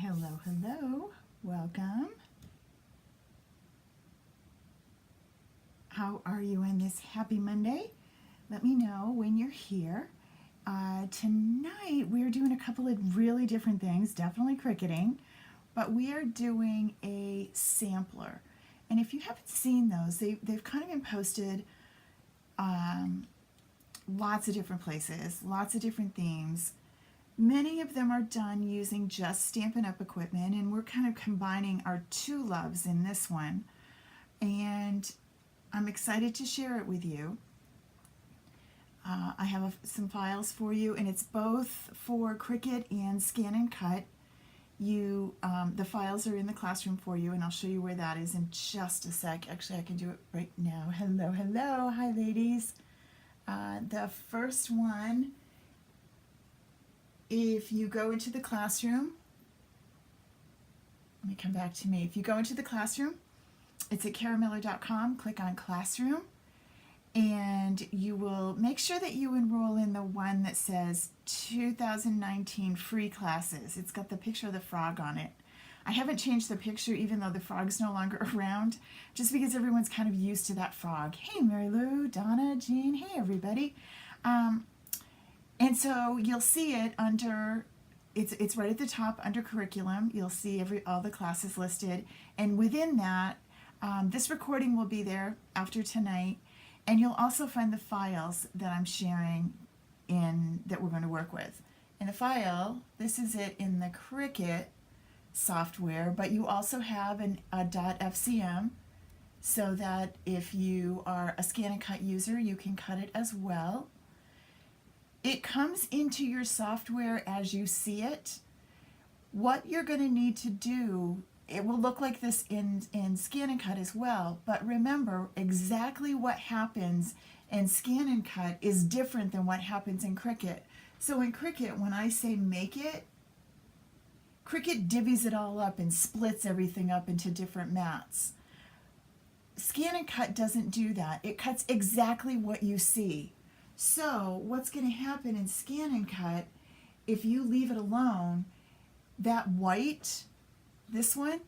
Hello, hello. Welcome. How are you on this happy Monday? Let me know when you're here. Tonight we're doing a couple of really different things, definitely cricketing, but we are doing a sampler. And if you haven't seen those, they've kind of been posted lots of different places, lots of different themes. Many of them are done using just Stampin' Up! Equipment, and we're kind of combining our two loves in this one. And I'm excited to share it with you. I have some files for you, and it's both for Cricut and Scan and Cut. The files are in the classroom for you, and I'll show you where that is in just a sec. Actually, I can do it right now. Hello, hello. Hi, ladies. The first one, if you go into the classroom, let me come back to me. If you go into the classroom, it's at karamiller.com. Click on Classroom, and you will make sure that you enroll in the one that says 2019 free classes. It's got the picture of the frog on it. I haven't changed the picture even though the frog's no longer around, just because everyone's kind of used to that frog. Hey, Mary Lou, Donna, Jean, hey, everybody. And so you'll see it under, it's right at the top under curriculum. You'll see all the classes listed, and within that, this recording will be there after tonight, and you'll also find the files that I'm sharing that we're going to work with. In the file, this is it in the Cricut software, but you also have a .fcm, so that if you are a Scan and Cut user, you can cut it as well. It comes into your software as you see it. What you're going to need to do, it will look like this in Scan and Cut as well, but remember, exactly what happens in Scan and Cut is different than what happens in Cricut. So in Cricut, when I say make it, Cricut divvies it all up and splits everything up into different mats. Scan and Cut doesn't do that. It cuts exactly what you see. So what's going to happen in Scan and Cut, if you leave it alone, that white, this one,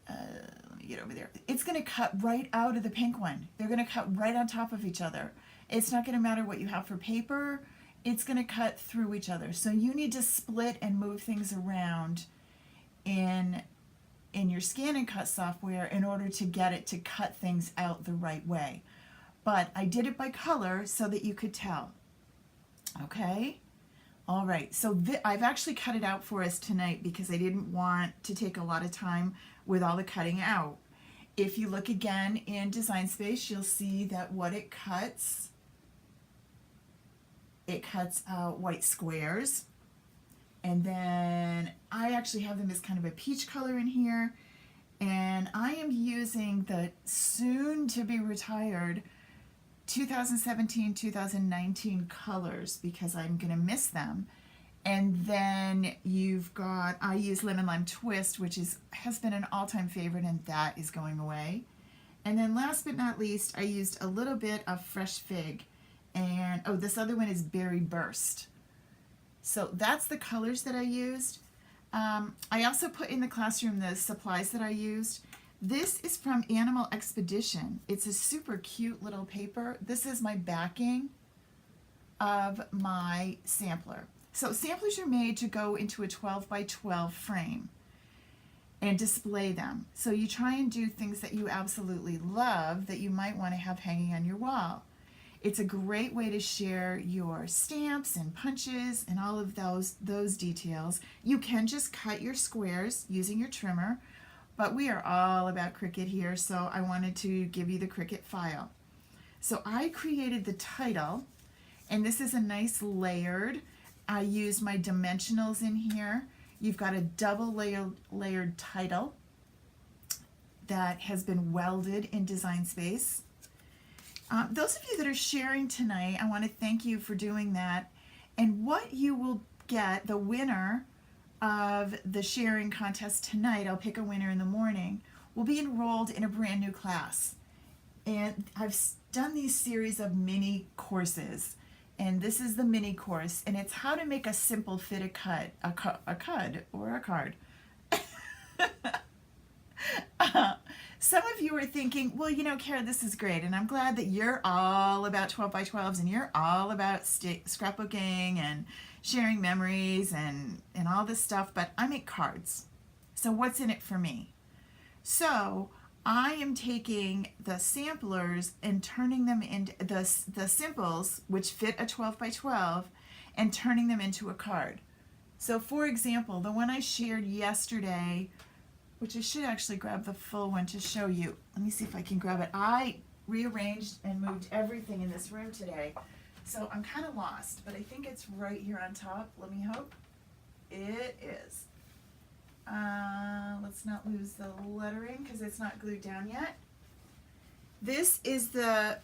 let me get over there, it's going to cut right out of the pink one. They're going to cut right on top of each other. It's not going to matter what you have for paper. It's going to cut through each other. So you need to split and move things around in your Scan and Cut software in order to get it to cut things out the right way. But I did it by color so that you could tell. Okay? All right, so I've actually cut it out for us tonight because I didn't want to take a lot of time with all the cutting out. If you look again in Design Space, you'll see that what it cuts out white squares. And then I actually have them as kind of a peach color in here. And I am using the soon to be retired 2017-2019 colors because I'm going to miss them. And then you've got, I use Lemon Lime Twist, which has been an all-time favorite, and that is going away. And then last but not least, I used a little bit of Fresh Fig. And, oh, this other one is Berry Burst. So that's the colors that I used. I also put in the classroom the supplies that I used. This is from Animal Expedition. It's a super cute little paper. This is my backing of my sampler. So samplers are made to go into a 12 by 12 frame and display them. So you try and do things that you absolutely love that you might want to have hanging on your wall. It's a great way to share your stamps and punches and all of those details. You can just cut your squares using your trimmer, but we are all about Cricut here, so I wanted to give you the Cricut file. So I created the title, and this is a nice layered. I used my dimensionals in here. You've got a double layered title that has been welded in Design Space. Those of you that are sharing tonight, I want to thank you for doing that. And what you will get, the winner of the sharing contest tonight, I'll pick a winner in the morning, will be enrolled in a brand new class. And I've done these series of mini courses, and this is the mini course, and it's how to make a simple fitted card. Some of you are thinking, well, you know, Kara, this is great, and I'm glad that you're all about 12 by 12s and you're all about scrapbooking and sharing memories and all this stuff, but I make cards. So what's in it for me? So I am taking the samplers and turning them into the simples, which fit a 12 by 12, and turning them into a card. So for example, the one I shared yesterday, which I should actually grab the full one to show you. Let me see if I can grab it. I rearranged and moved everything in this room today, so I'm kind of lost, but I think it's right here on top. Let me hope. It is. Let's not lose the lettering because it's not glued down yet. This is the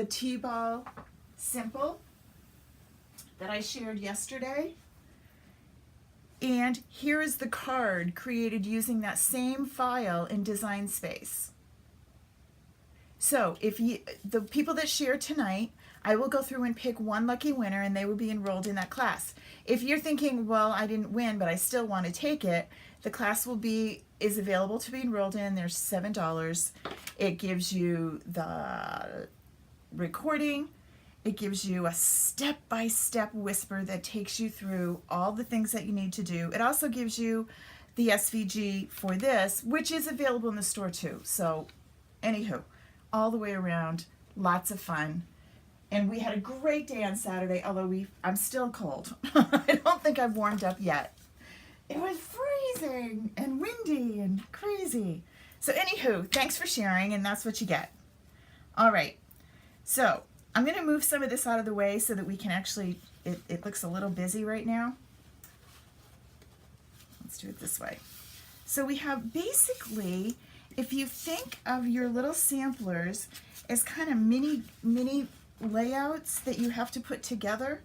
T-ball simple that I shared yesterday. And here is the card created using that same file in Design Space. So if the people that share tonight, I will go through and pick one lucky winner and they will be enrolled in that class. If you're thinking, well, I didn't win, but I still want to take it, the class is available to be enrolled in. There's $7. It gives you the recording. It gives you a step-by-step whisper that takes you through all the things that you need to do. It also gives you the SVG for this, which is available in the store too. So anywho, all the way around, lots of fun. And we had a great day on Saturday, although I'm still cold. I don't think I've warmed up yet. It was freezing and windy and crazy. So anywho, thanks for sharing, and that's what you get. All right, so I'm going to move some of this out of the way so that we can actually, it looks a little busy right now. Let's do it this way. So we have basically, if you think of your little samplers as kind of mini layouts that you have to put together,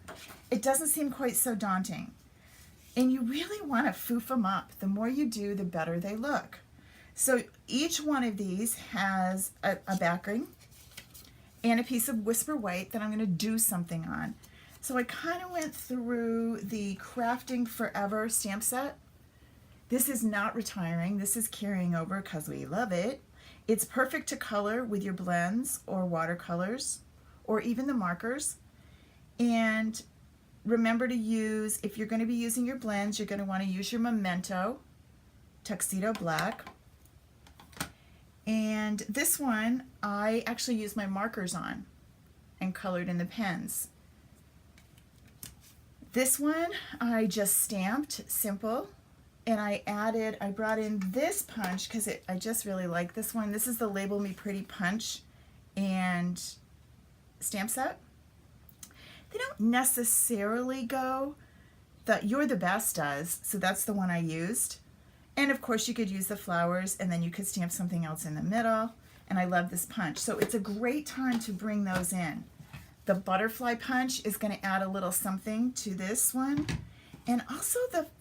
it doesn't seem quite so daunting. And you really want to foof them up. The more you do, the better they look. So each one of these has a backing and a piece of Whisper White that I'm going to do something on. So I kind of went through the Crafting Forever stamp set. This is not retiring. This is carrying over because we love it. It's perfect to color with your blends or watercolors or even the markers. And remember to use, if you're going to be using your blends, you're going to want to use your Memento Tuxedo Black. And this one, I actually used my markers on and colored in the pens. This one, I just stamped simple, and I brought in this punch because I just really like this one. This is the Label Me Pretty punch and stamp set. They don't necessarily go, You're the Best does, so that's the one I used. And of course you could use the flowers and then you could stamp something else in the middle. And I love this punch. So it's a great time to bring those in. The butterfly punch is going to add a little something to this one. And also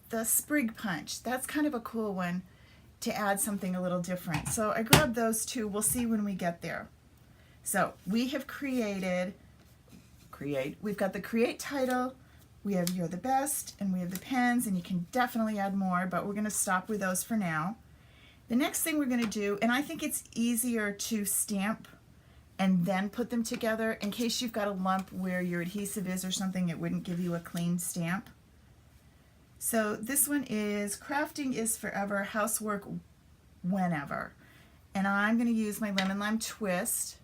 the sprig punch. That's kind of a cool one to add something a little different. So I grabbed those two. We'll see when we get there. So we have we've got the Create title, we have You're the Best, and we have the pens, and you can definitely add more, but we're going to stop with those for now. The next thing we're going to do, and I think it's easier to stamp and then put them together in case you've got a lump where your adhesive is or something, it wouldn't give you a clean stamp. So this one is Crafting is Forever, Housework Whenever. And I'm going to use my Lemon Lime Twist.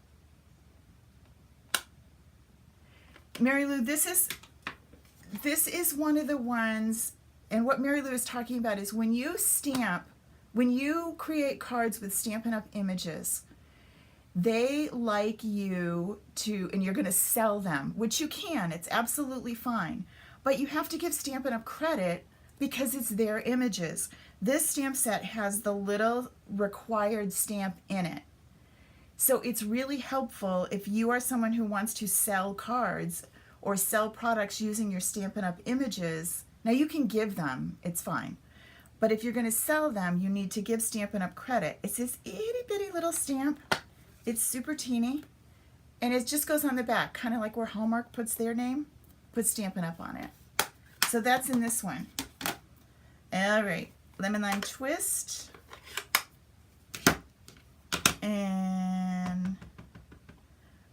Mary Lou, this is one of the ones, and what Mary Lou is talking about is when you create cards with Stampin' Up! Images, they like you to, and you're going to sell them, which you can, it's absolutely fine, but you have to give Stampin' Up! Credit because it's their images. This stamp set has the little required stamp in it. So it's really helpful if you are someone who wants to sell cards or sell products using your Stampin' Up! Images. Now you can give them, it's fine. But if you're going to sell them, you need to give Stampin' Up! Credit. It's this itty bitty little stamp. It's super teeny. And it just goes on the back, kind of like where Hallmark puts their name, put Stampin' Up! On it. So that's in this one. All right, lemon lime twist. And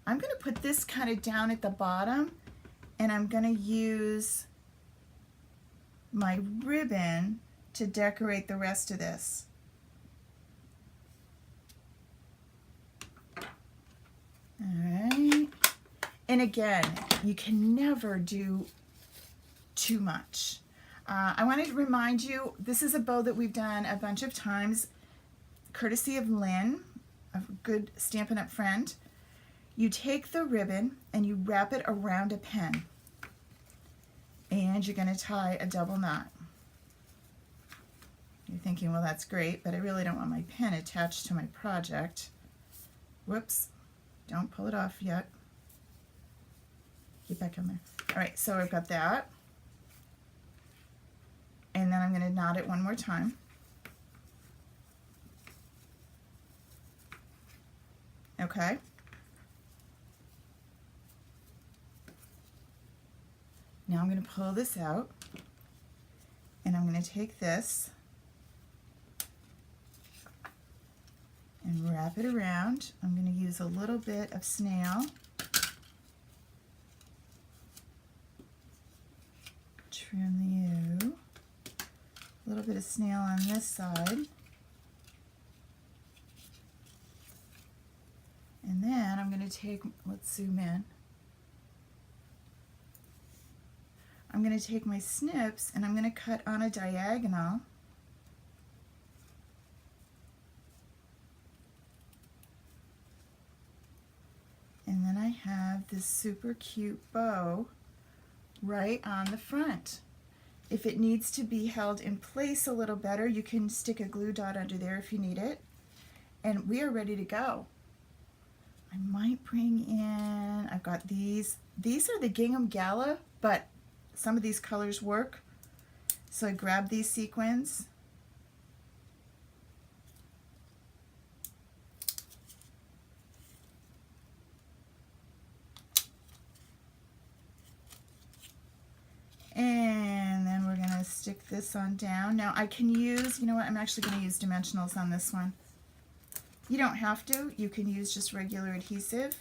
I'm going to put this kind of down at the bottom, and I'm going to use my ribbon to decorate the rest of this. All right. And again, you can never do too much. I wanted to remind you, this is a bow that we've done a bunch of times, courtesy of Lynn, a good Stampin' Up! Friend. You take the ribbon and you wrap it around a pen. And you're going to tie a double knot. You're thinking, well, that's great, but I really don't want my pen attached to my project. Whoops. Don't pull it off yet. Get back in there. All right, so I've got that. And then I'm going to knot it one more time. Okay. Now I'm going to pull this out, and I'm going to take this and wrap it around. I'm going to use a little bit of snail. Trim the U. A little bit of snail on this side. And then I'm going to take, let's zoom in. I'm going to take my snips and I'm going to cut on a diagonal. And then I have this super cute bow right on the front. If it needs to be held in place a little better, you can stick a glue dot under there if you need it. And we are ready to go. I might bring in, I've got these. These are the Gingham Gala, but some of these colors work. So I grab these sequins. And then we're going to stick this on down. Now I can use, you know what, I'm actually going to use dimensionals on this one. You don't have to. You can use just regular adhesive.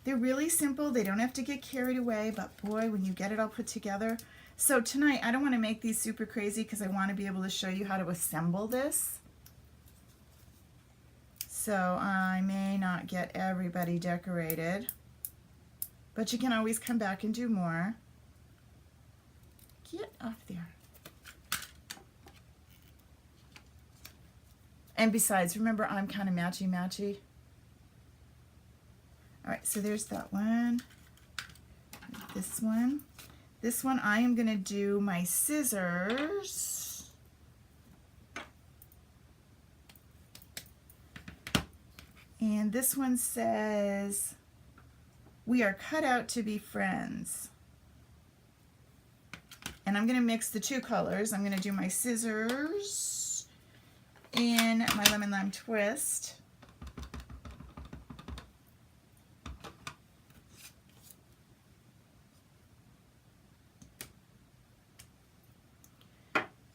They're really simple. They don't have to get carried away, but boy, when you get it all put together. So tonight, I don't want to make these super crazy because I want to be able to show you how to assemble this. So I may not get everybody decorated, but you can always come back and do more. Get off there. And besides, remember, I'm kind of matchy-matchy. All right, so there's that one. This one. This one, I am going to do my scissors. And this one says, "We are cut out to be friends." And I'm going to mix the two colors. I'm going to do my scissors in my lemon lime twist.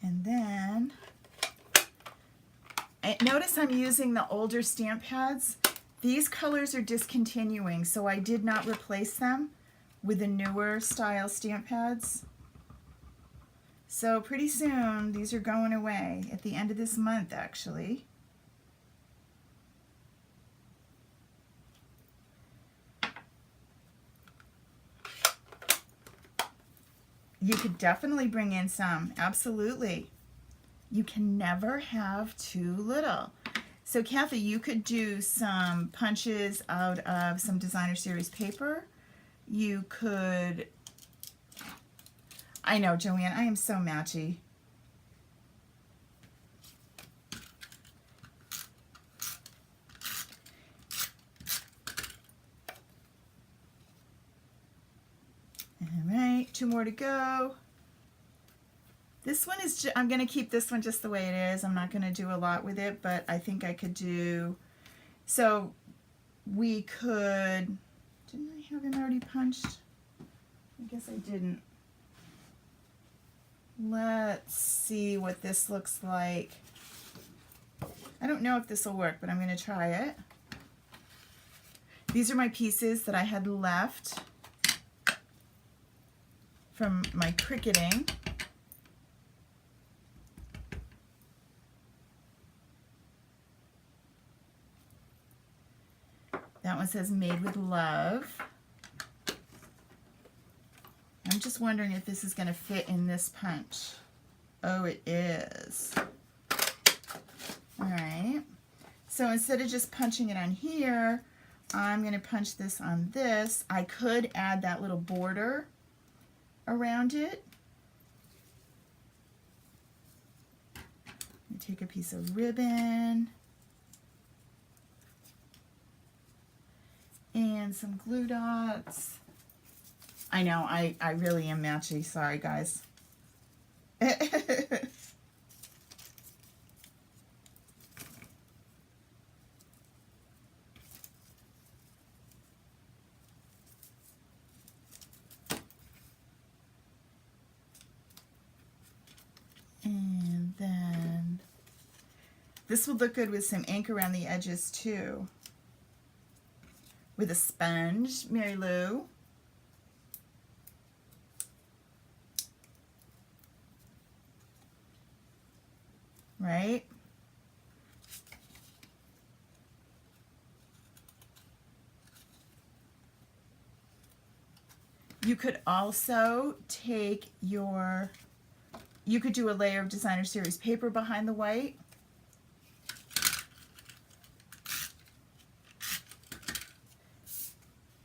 And then, notice I'm using the older stamp pads. These colors are discontinuing, so I did not replace them with the newer style stamp pads. So pretty soon, these are going away at the end of this month, actually. You could definitely bring in some, absolutely. You can never have too little. So Kathy, you could do some punches out of some designer series paper. You could, I know, Joanne, I am so matchy. All right, 2 more to go. This one is, I'm going to keep this one just the way it is. I'm not going to do a lot with it, but I think I could do So we could, didn't I have him already punched? I guess I didn't. Let's see what this looks like. I don't know if this will work, but I'm going to try it. These are my pieces that I had left from my cricketing. That one says made with love. I'm just wondering if this is going to fit in this punch. Oh, it is. All right. So instead of just punching it on here, I'm going to punch this on this. I could add that little border around it. Take a piece of ribbon and some glue dots. I know, I really am matchy. Sorry, guys. And then this would look good with some ink around the edges too. With a sponge, Mary Lou. Right? You could also take your, you could do a layer of Designer Series paper behind the white.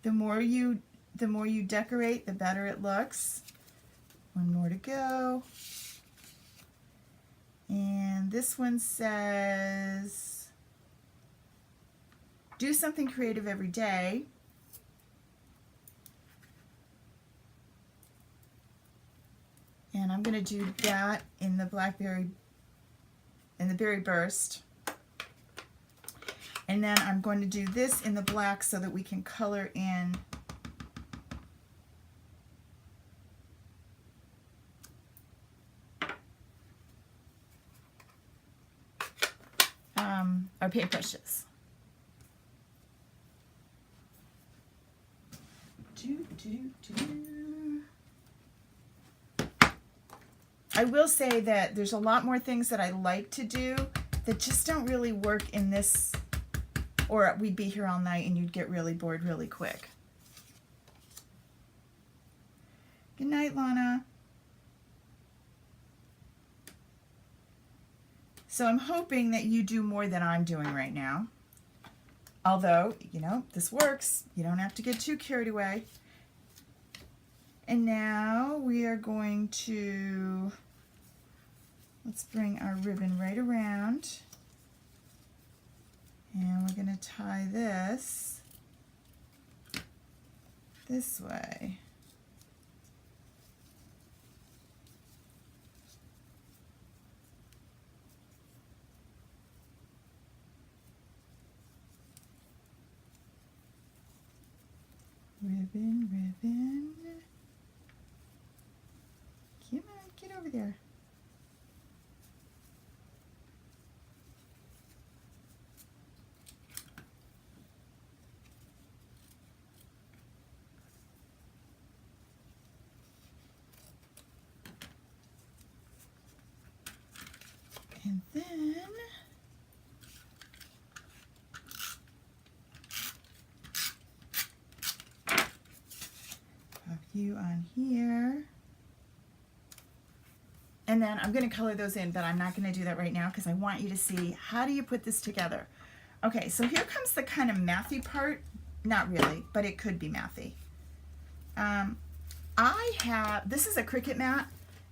The more you decorate, the better it looks. One more to go. And this one says, do something creative every day. And I'm going to do that in the Blackberry, in the Berry Burst. And then I'm going to do this in the black so that we can color in our paintbrushes. I will say that there's a lot more things that I like to do that just don't really work in this, or we'd be here all night and you'd get really bored really quick. Good night, Lana. So I'm hoping that you do more than I'm doing right now. Although, you know, this works. You don't have to get too carried away. And now we are going to, let's bring our ribbon right around. And we're going to tie this way. Ribbon, ribbon. Come on, get over there. And then pop you on here. And then I'm going to color those in, but I'm not going to do that right now because I want you to see how do you put this together. Okay, so here comes the kind of mathy part. Not really, but it could be mathy. This is a Cricut mat,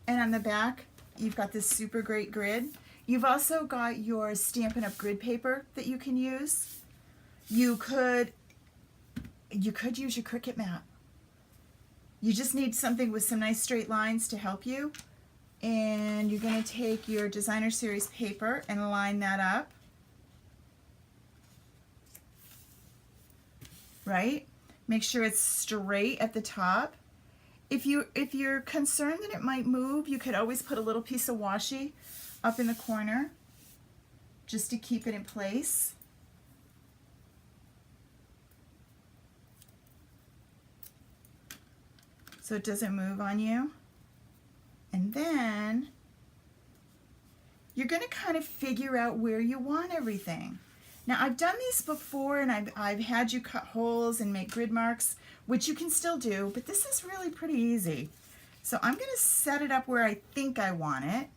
and on the back, you've got this super great grid. You've also got your Stampin' Up! Grid paper that you can use. You could use your Cricut mat. You just need something with some nice straight lines to help you. And you're going to take your Designer Series paper and line that up. right? Make sure it's straight at the top. If you're concerned that it might move, you could always put a little piece of washi up in the corner just to keep it in place. So it doesn't move on you. And then you're going to kind of figure out where you want everything. Now I've done these before, and I've had you cut holes and make grid marks, which you can still do, but this is really pretty easy. So I'm going to set it up where I think I want it.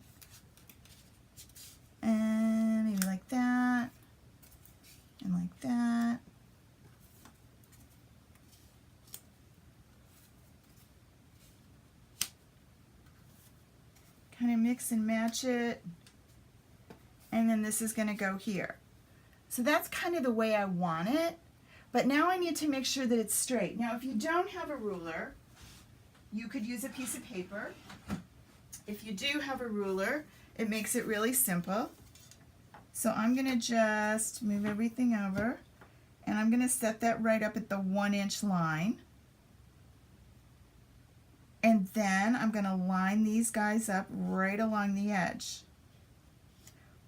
And maybe like that, and like that. Kind of mix and match it. And then this is going to go here. So that's kind of the way I want it. But now I need to make sure that it's straight. Now if you don't have a ruler, you could use a piece of paper. If you do have a ruler, it makes it really simple. So I'm going to just move everything over, and I'm going to set that right up at the 1-inch line. And then I'm going to line these guys up right along the edge.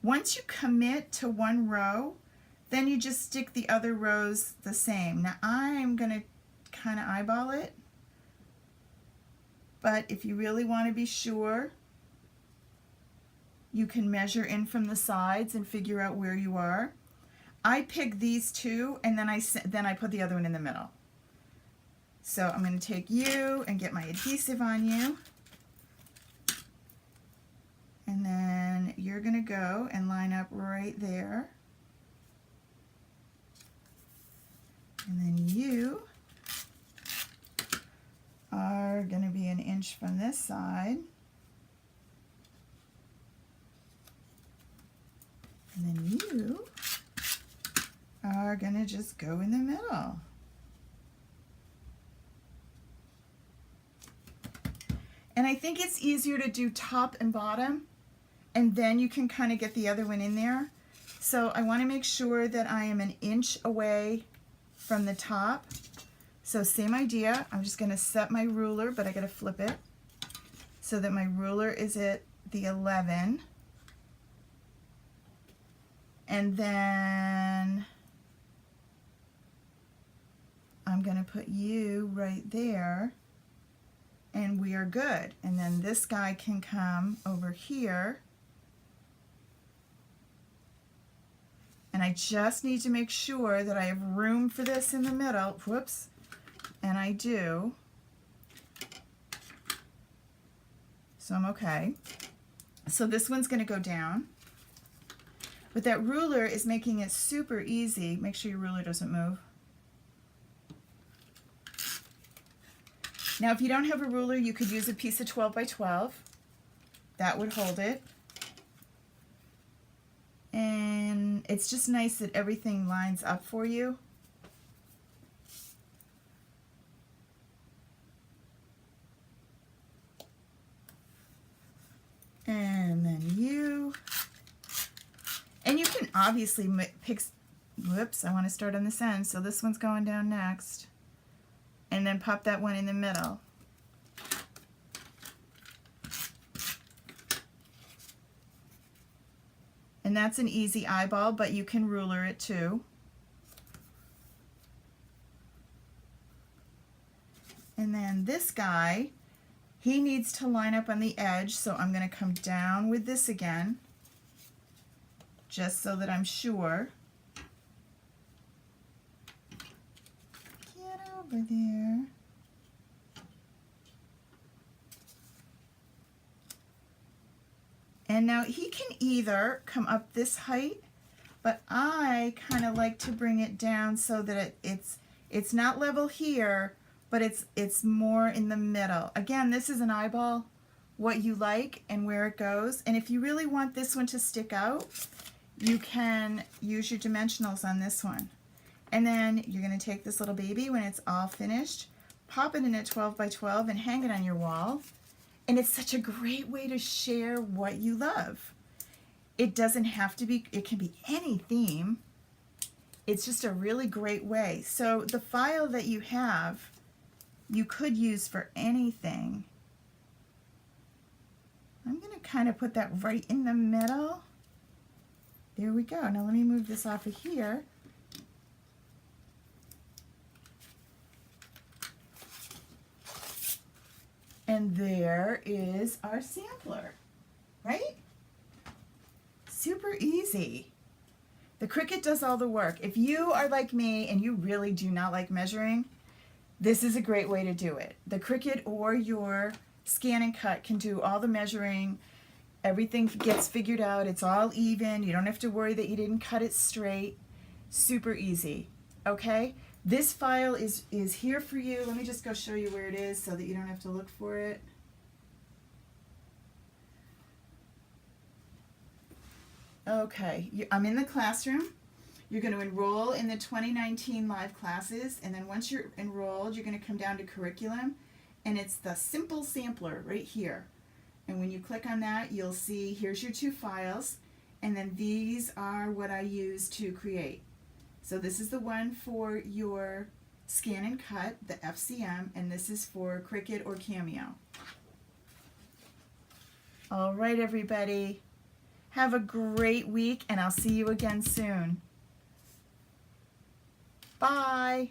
Once you commit to one row, then you just stick the other rows the same. Now I'm going to kind of eyeball it, but if you really want to be sure, you can measure in from the sides and figure out where you are. I pick these two, and then I put the other one in the middle. So I'm going to take you and get my adhesive on you. And then you're going to go and line up right there. And then you are going to be 1 inch from this side. And then you are going to just go in the middle. And I think it's easier to do top and bottom, and then you can kind of get the other one in there. So I want to make sure that I am 1 inch away from the top. So same idea. I'm just going to set my ruler, but I got to flip it so that my ruler is at the 11. And then I'm going to put you right there, and we are good. And then this guy can come over here. And I just need to make sure that I have room for this in the middle. Whoops. And I do. So I'm okay. So this one's going to go down. But that ruler is making it super easy. Make sure your ruler doesn't move. Now if you don't have a ruler, you could use a piece of 12 by 12. That would hold it. And it's just nice that everything lines up for you. And then you. And you can obviously pick, whoops, I want to start on this end, so this one's going down next. And then pop that one in the middle. And that's an easy eyeball, but you can ruler it too. And then this guy, he needs to line up on the edge, so I'm going to come down with this again, just so that I'm sure. Get over there. And now he can either come up this height, but I kind of like to bring it down so that it's not level here, but it's more in the middle. Again, this is an eyeball, what you like and where it goes. And if you really want this one to stick out, you can use your dimensionals on this one. And then you're going to take this little baby when it's all finished, pop it in a 12 by 12 and hang it on your wall. And it's such a great way to share what you love. It doesn't have to be, it can be any theme. it's just a really great way. So the file that you have, you could use for anything. I'm going to kind of put that right in the middle. There we go. Now let me move this off of here. And there is our sampler, right? Super easy. The Cricut does all the work. If you are like me and you really do not like measuring, this is a great way to do it. The Cricut or your Scan and Cut can do all the measuring. Everything gets figured out. It's all even. You don't have to worry that you didn't cut it straight. Super easy. Okay? This file is here for you. Let me just go show you where it is so that you don't have to look for it. Okay, I'm in the classroom. You're going to enroll in the 2019 live classes, and then once you're enrolled, you're going to come down to curriculum, and it's the simple sampler right here. And when you click on that, you'll see here's your 2 files, and then these are what I use to create. So this is the one for your Scan and Cut, the FCM, and this is for Cricut or Cameo. All right, everybody. Have a great week, and I'll see you again soon. Bye.